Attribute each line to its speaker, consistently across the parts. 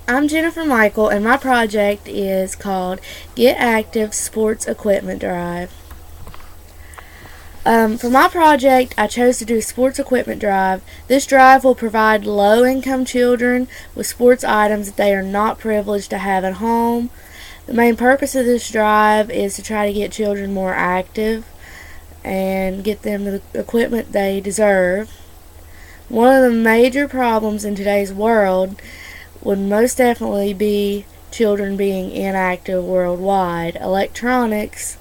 Speaker 1: I'm Jennifer Michael, and my project is called Get Active Sports Equipment Drive. For my project, I chose to do a sports equipment drive. This drive will provide low-income children with sports items that they are not privileged to have at home. The main purpose of this drive is to try to get children more active and get them the equipment they deserve. One of the major problems in today's world would most definitely be children being inactive worldwide. Electronics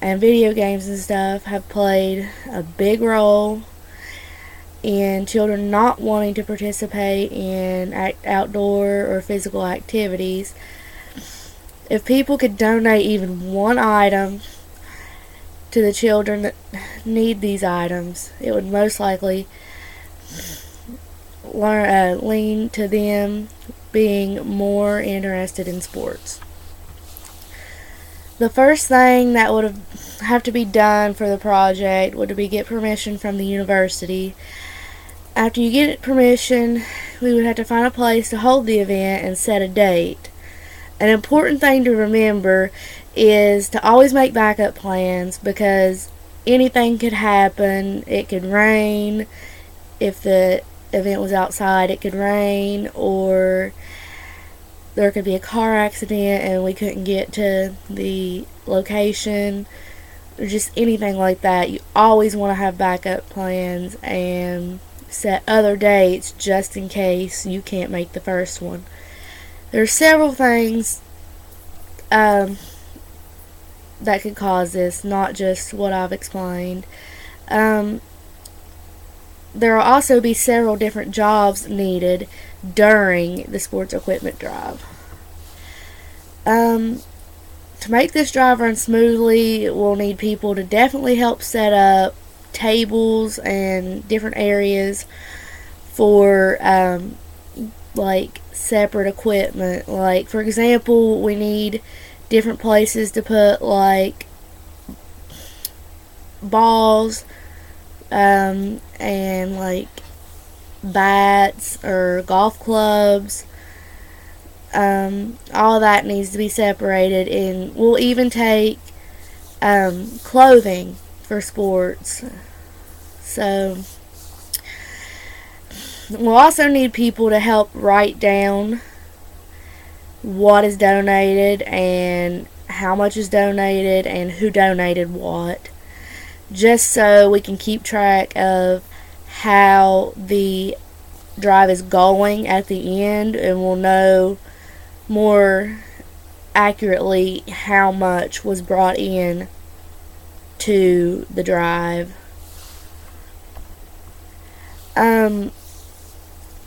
Speaker 1: and video games and stuff have played a big role in children not wanting to participate in outdoor or physical activities. If people could donate even one item to the children that need these items, it would most likely lean to them being more interested in sports. The first thing that would have to be done for the project would be get permission from the university. After you get permission, we would have to find a place to hold the event and set a date. An important thing to remember is to always make backup plans, because anything could happen. It could rain. If the event was outside, it could rain, or there could be a car accident and we couldn't get to the location, or just anything like that. You always want to have backup plans and set other dates just in case you can't make the first one. There are several things that could cause this, not just what I've explained. There will also be several different jobs needed during the sports equipment drive. To make this drive run smoothly, we'll need people to definitely help set up tables and different areas for like separate equipment. Like, for example, we need different places to put like balls and like bats or golf clubs. All that needs to be separated, and we'll even take clothing for sports. So we'll also need people to help write down what is donated and how much is donated and who donated what, just so we can keep track of how the drive is going at the end, and we'll know more accurately how much was brought in to the drive.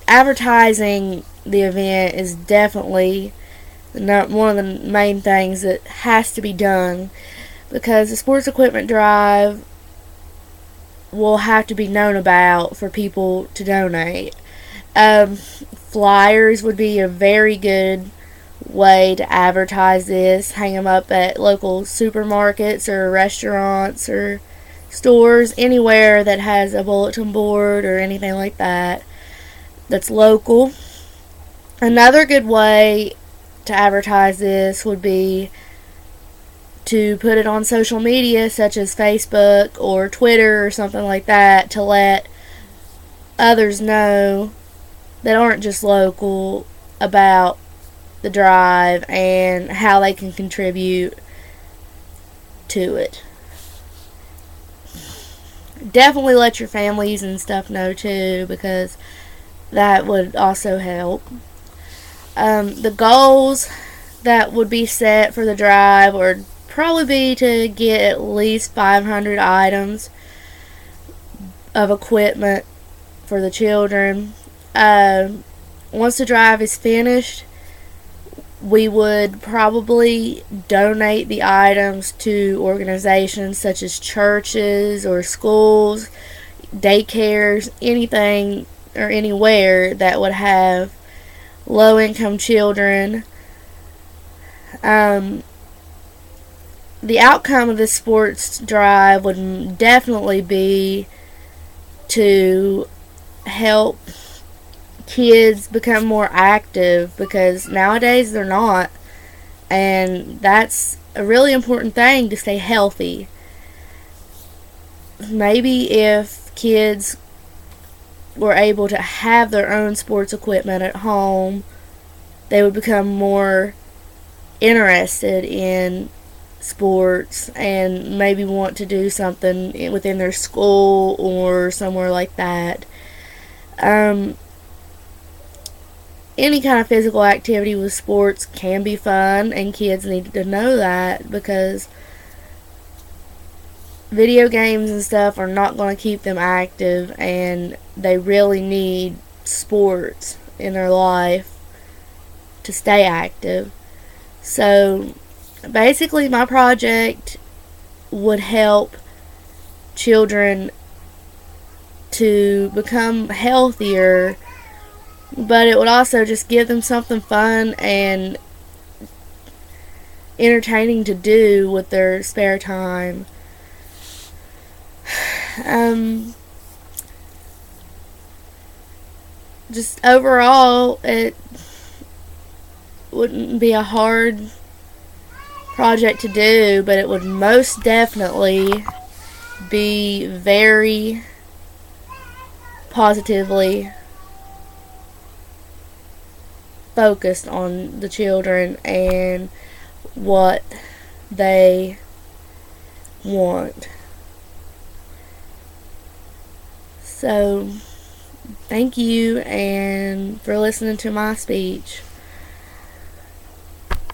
Speaker 1: Advertising the event is definitely one of the main things that has to be done, because the sports equipment drive will have to be known about for people to donate. Flyers would be a very good way to advertise this. Hang them up at local supermarkets or restaurants or stores, anywhere that has a bulletin board or anything like that that's local. Another good way to advertise this would be to put it on social media, such as Facebook or Twitter or something like that, to let others know that aren't just local about the drive and how they can contribute to it. Definitely let your families and stuff know too, because that would also help. The goals that would be set for the drive would probably be to get at least 500 items of equipment for the children. Once the drive is finished, we would probably donate the items to organizations such as churches or schools, daycares, anything or anywhere that would have low-income children. The outcome of this sports drive would definitely be to help kids become more active, because nowadays they're not. And that's a really important thing, to stay healthy. Maybe if kids were able to have their own sports equipment at home, they would become more interested in sports and maybe want to do something within their school or somewhere like that. Any kind of physical activity with sports can be fun, and kids need to know that, because video games and stuff are not going to keep them active, and they really need sports in their life to stay active. So basically, my project would help children to become healthier, but it would also just give them something fun and entertaining to do with their spare time. Just overall, it wouldn't be a hard project to do, but it would most definitely be very positively focused on the children and what they want. So, thank you and for listening to my speech.